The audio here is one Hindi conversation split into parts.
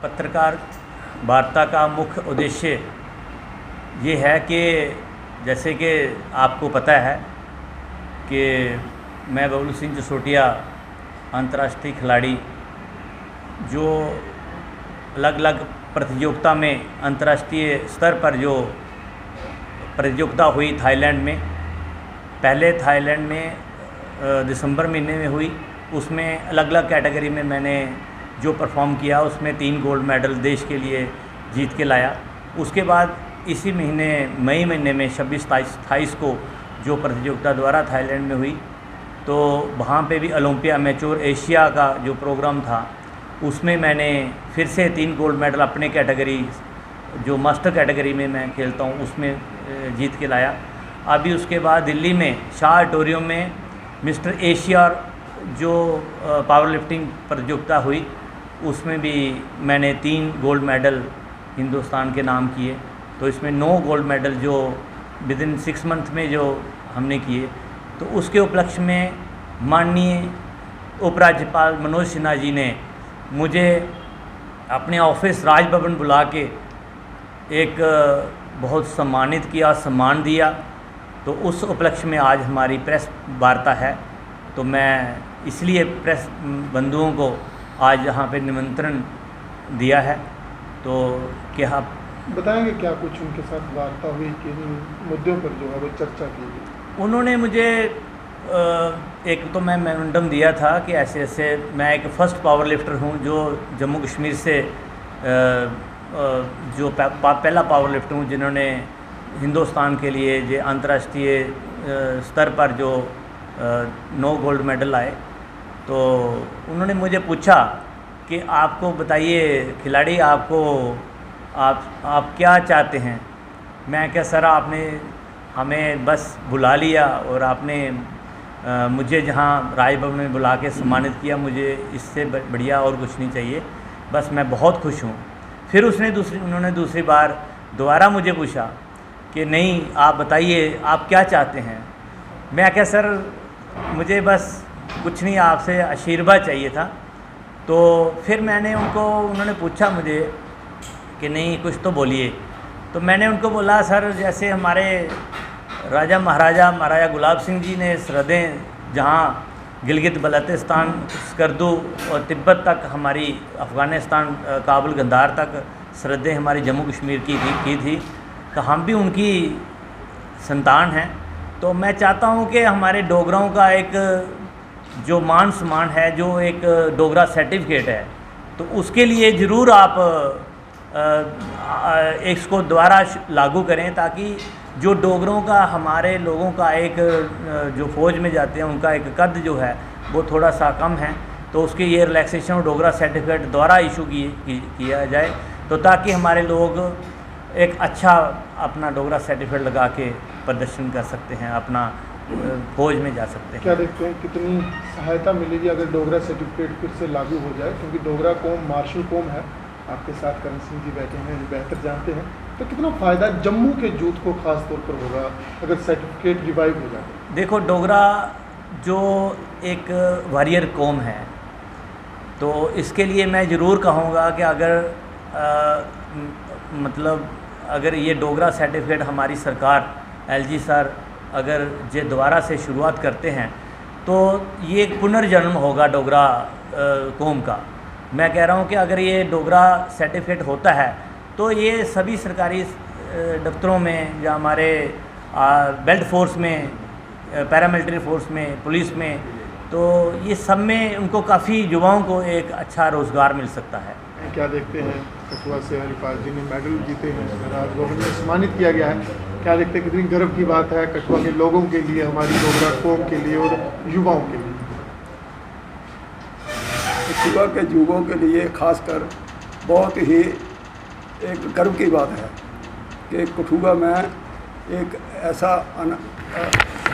पत्रकार वार्ता का मुख्य उद्देश्य ये है कि जैसे कि आपको पता है कि मैं बबलू सिंह जसोटिया अंतर्राष्ट्रीय खिलाड़ी जो अलग अलग प्रतियोगिता में अंतर्राष्ट्रीय स्तर पर जो प्रतियोगिता हुई थाईलैंड में, पहले थाईलैंड में दिसंबर महीने में हुई, उसमें अलग अलग कैटेगरी में मैंने जो परफॉर्म किया उसमें 3 गोल्ड मेडल देश के लिए जीत के लाया। उसके बाद इसी महीने मई महीने में 26-27 को जो प्रतियोगिता द्वारा थाईलैंड में हुई, तो वहाँ पे भी ओलंपिया मैच्योर एशिया का जो प्रोग्राम था उसमें मैंने फिर से 3 गोल्ड मेडल अपने कैटेगरी जो मास्टर कैटेगरी में मैं खेलता हूँ उसमें जीत के लाया। अभी उसके बाद दिल्ली में शाह ऑडिटोरियम में मिस्टर एशिया जो पावर लिफ्टिंग प्रतियोगिता हुई उसमें भी मैंने 3 गोल्ड मेडल हिंदुस्तान के नाम किए। तो इसमें 9 गोल्ड मेडल जो विदिन 6 मंथ में जो हमने किए, तो उसके उपलक्ष्य में माननीय उपराज्यपाल मनोज सिन्हा जी ने मुझे अपने ऑफिस राजभवन बुला के एक बहुत सम्मानित किया, सम्मान दिया। तो उस उपलक्ष्य में आज हमारी प्रेस वार्ता है, तो मैं इसलिए प्रेस बंधुओं को आज यहाँ पे निमंत्रण दिया है। तो क्या आप बताएंगे क्या कुछ उनके साथ वार्ता हुई, किन मुद्दों पर जो है वो चर्चा की गई? उन्होंने मुझे एक तो मैं मेमोरेंडम दिया था कि ऐसे ऐसे मैं एक फ़र्स्ट पावर लिफ्टर हूँ जो जम्मू कश्मीर से जो पहला पावर लिफ्टर हूँ जिन्होंने हिंदुस्तान के लिए जो अंतर्राष्ट्रीय स्तर पर जो 9 गोल्ड मेडल आए। तो उन्होंने मुझे पूछा कि आपको बताइए खिलाड़ी, आपको आप क्या चाहते हैं। मैं क्या सर, आपने हमें बस बुला लिया और आपने मुझे जहाँ राजभवन में बुला के सम्मानित किया, मुझे इससे बढ़िया और कुछ नहीं चाहिए, बस मैं बहुत खुश हूँ। फिर उन्होंने दूसरी बार दोबारा मुझे पूछा कि नहीं, आप बताइए आप क्या चाहते हैं। मैं क्या सर, मुझे बस कुछ नहीं, आपसे आशीर्वाद चाहिए था। तो फिर उन्होंने पूछा मुझे कि नहीं कुछ तो बोलिए। तो मैंने उनको बोला सर, जैसे हमारे राजा महाराजा गुलाब सिंह जी ने सरहदें जहाँ गिलगित बल्तिस्तान, स्कर्दू और तिब्बत तक, हमारी अफ़गानिस्तान काबुल गंदार तक सरहदें हमारी जम्मू कश्मीर की थी, तो हम भी उनकी संतान हैं। तो मैं चाहता हूँ कि हमारे डोगराओं का एक जो मान सम्मान है, जो एक डोगरा सर्टिफिकेट है, तो उसके लिए ज़रूर आप इसको दोबारा लागू करें, ताकि जो डोगरों का, हमारे लोगों का एक जो फ़ौज में जाते हैं उनका एक कद जो है वो थोड़ा सा कम है, तो उसके ये रिलैक्सेशन और डोगरा सर्टिफिकेट द्वारा इशू किया जाए, तो ताकि हमारे लोग एक अच्छा अपना डोगरा सर्टिफिकेट लगा के प्रदर्शन कर सकते हैं, अपना फौज में जा सकते हैं। क्या देखते हैं कितनी सहायता मिलेगी अगर डोगरा सर्टिफिकेट फिर से लागू हो जाए, क्योंकि डोगरा कौम मार्शल कौम है, आपके साथ करण सिंह जी बैठे हैं, बेहतर जानते हैं, तो कितना फ़ायदा जम्मू के यूथ को ख़ास तौर पर होगा अगर सर्टिफिकेट रिवाइव हो जाए? देखो, डोगरा जो एक वॉरियर कौम है, तो इसके लिए मैं ज़रूर कहूँगा कि अगर ये डोगरा सर्टिफिकेट हमारी सरकार, एलजी सर अगर ये दोबारा से शुरुआत करते हैं, तो ये एक पुनर्जन्म होगा डोगरा कौम का। मैं कह रहा हूँ कि अगर ये डोगरा सर्टिफिकेट होता है तो ये सभी सरकारी दफ्तरों में या हमारे बेल्ट फोर्स में, पैरामिलिट्री फोर्स में, पुलिस में, तो ये सब में उनको काफ़ी युवाओं को एक अच्छा रोज़गार मिल सकता है। क्या देखते हैं कठुआ से हरिपाल जी ने मेडल जीते हैं, राजभवन में सम्मानित किया गया है, क्या देखते हैं कितनी गर्व की बात है कठुआ के लोगों के लिए, हमारी डोगरा कौम के लिए और युवाओं के लिए? कठुआ के युवाओं के लिए खासकर बहुत ही एक गर्व की बात है कि कठुआ में एक ऐसा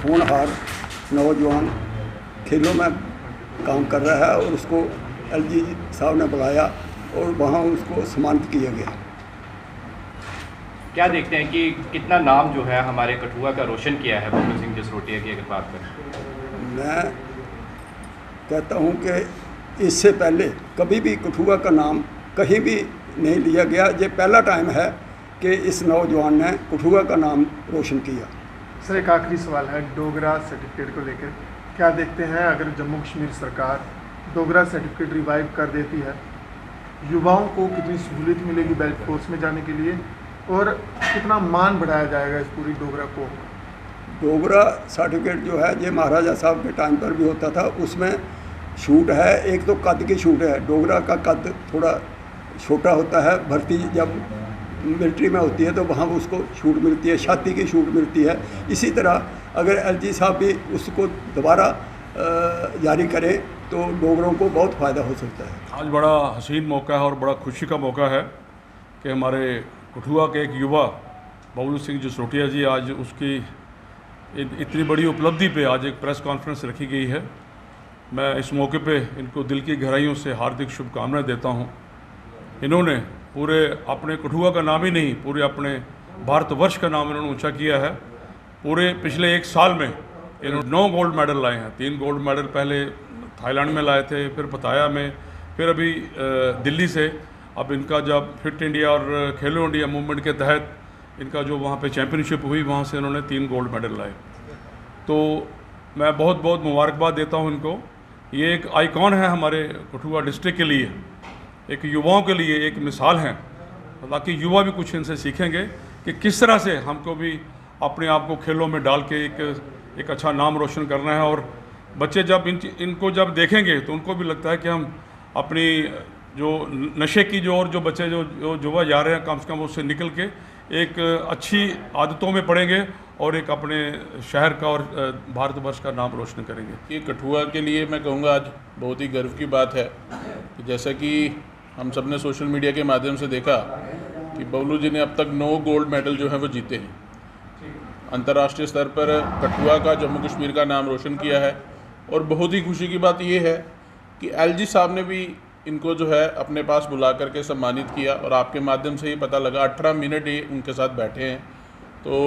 होनहार नौजवान खेलों में काम कर रहा है और उसको एलजी साहब ने बुलाया और वहाँ उसको सम्मानित किया गया। क्या देखते हैं कि कितना नाम जो है हमारे कठुआ का रोशन किया है बबलू सिंह जसरोटिया की अगर बात करें? मैं कहता हूं कि इससे पहले कभी भी कठुआ का नाम कहीं भी नहीं लिया गया। ये पहला टाइम है कि इस नौजवान ने कठुआ का नाम रोशन किया। सर एक आखिरी सवाल है डोगरा सर्टिफिकेट को लेकर, क्या देखते हैं अगर जम्मू कश्मीर सरकार डोगरा सर्टिफिकेट रिवाइव कर देती है, युवाओं को कितनी सहूलियत मिलेगी बेल्ट फोर्स में जाने के लिए और कितना मान बढ़ाया जाएगा इस पूरी डोगरा को? डोगरा सर्टिफिकेट जो है ये महाराजा साहब के टाइम पर भी होता था, उसमें छूट है। एक तो कद की छूट है, डोगरा का कद थोड़ा छोटा होता है, भर्ती जब मिलिट्री में होती है तो वहाँ उसको छूट मिलती है, छाती की छूट मिलती है। इसी तरह अगर एलजी साहब भी उसको दोबारा जारी करें तो डोगरों को बहुत फ़ायदा हो सकता है। आज बड़ा हसीन मौका है और बड़ा खुशी का मौका है कि हमारे कठुआ के एक युवा बबलू सिंह जसरोटिया जी आज उसकी इतनी बड़ी उपलब्धि पे आज एक प्रेस कॉन्फ्रेंस रखी गई है। मैं इस मौके पे इनको दिल की गहराइयों से हार्दिक शुभकामनाएं देता हूं। इन्होंने पूरे अपने कठुआ का नाम ही नहीं, पूरे अपने भारतवर्ष का नाम इन्होंने ऊंचा किया है। पूरे पिछले एक साल में इन्होंने 9 गोल्ड मेडल लाए हैं। 3 गोल्ड मेडल पहले थाईलैंड में लाए थे, फिर पताया में, फिर अभी दिल्ली से। अब इनका जब फिट इंडिया और खेलो इंडिया मूवमेंट के तहत इनका जो वहाँ पे चैम्पियनशिप हुई, वहाँ से इन्होंने 3 गोल्ड मेडल लाए। तो मैं बहुत बहुत मुबारकबाद देता हूँ इनको। ये एक आइकॉन है हमारे कठुआ डिस्ट्रिक्ट के लिए, एक युवाओं के लिए एक मिसाल है, ताकि युवा भी कुछ इनसे सीखेंगे कि किस तरह से हमको भी अपने आप को खेलों में डाल के एक अच्छा नाम रोशन करना है। और बच्चे जब इनको जब देखेंगे तो उनको भी लगता है कि हम अपनी जो नशे की जो और जो बच्चे जो युवा जा रहे हैं, कम से कम उससे निकल के एक अच्छी आदतों में पड़ेंगे और एक अपने शहर का और भारतवर्ष का नाम रोशन करेंगे। ये कठुआ के लिए मैं कहूँगा आज बहुत ही गर्व की बात है कि जैसा कि हम सब ने सोशल मीडिया के माध्यम से देखा कि बबलू जी ने अब तक 9 गोल्ड मेडल जो हैं वो जीते हैं। अंतर्राष्ट्रीय स्तर पर कठुआ का, जम्मू कश्मीर का नाम रोशन किया है। और बहुत ही खुशी की बात ये है कि एलजी साहब ने भी इनको जो है अपने पास बुला करके सम्मानित किया और आपके माध्यम से ये पता लगा 18 मिनट ये उनके साथ बैठे हैं। तो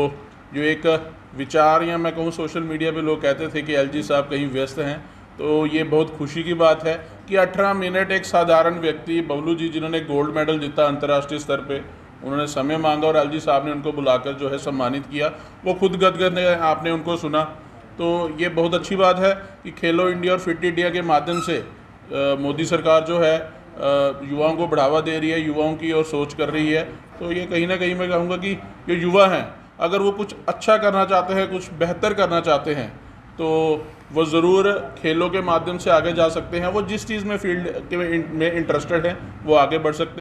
जो एक विचार या मैं कहूँ सोशल मीडिया पे लोग कहते थे कि एलजी साहब कहीं व्यस्त हैं, तो ये बहुत खुशी की बात है कि 18 मिनट एक साधारण व्यक्ति बबलू जी जिन्होंने गोल्ड मेडल जीता अंतर्राष्ट्रीय स्तर पे, उन्होंने समय मांगा और एलजी साहब ने उनको बुलाकर जो है सम्मानित किया। वो खुद गदगद है, आपने उनको सुना। तो ये बहुत अच्छी बात है कि खेलो इंडिया और फिट इंडिया के माध्यम से मोदी सरकार जो है युवाओं को बढ़ावा दे रही है, युवाओं की और सोच कर रही है। तो ये कहीं ना कहीं मैं कहूँगा कि जो युवा हैं अगर वो कुछ अच्छा करना चाहते हैं, कुछ बेहतर करना चाहते हैं, तो वो ज़रूर खेलों के माध्यम से आगे जा सकते हैं। वो जिस चीज़ में फील्ड में इंटरेस्टेड हैं वो आगे बढ़ सकते हैं।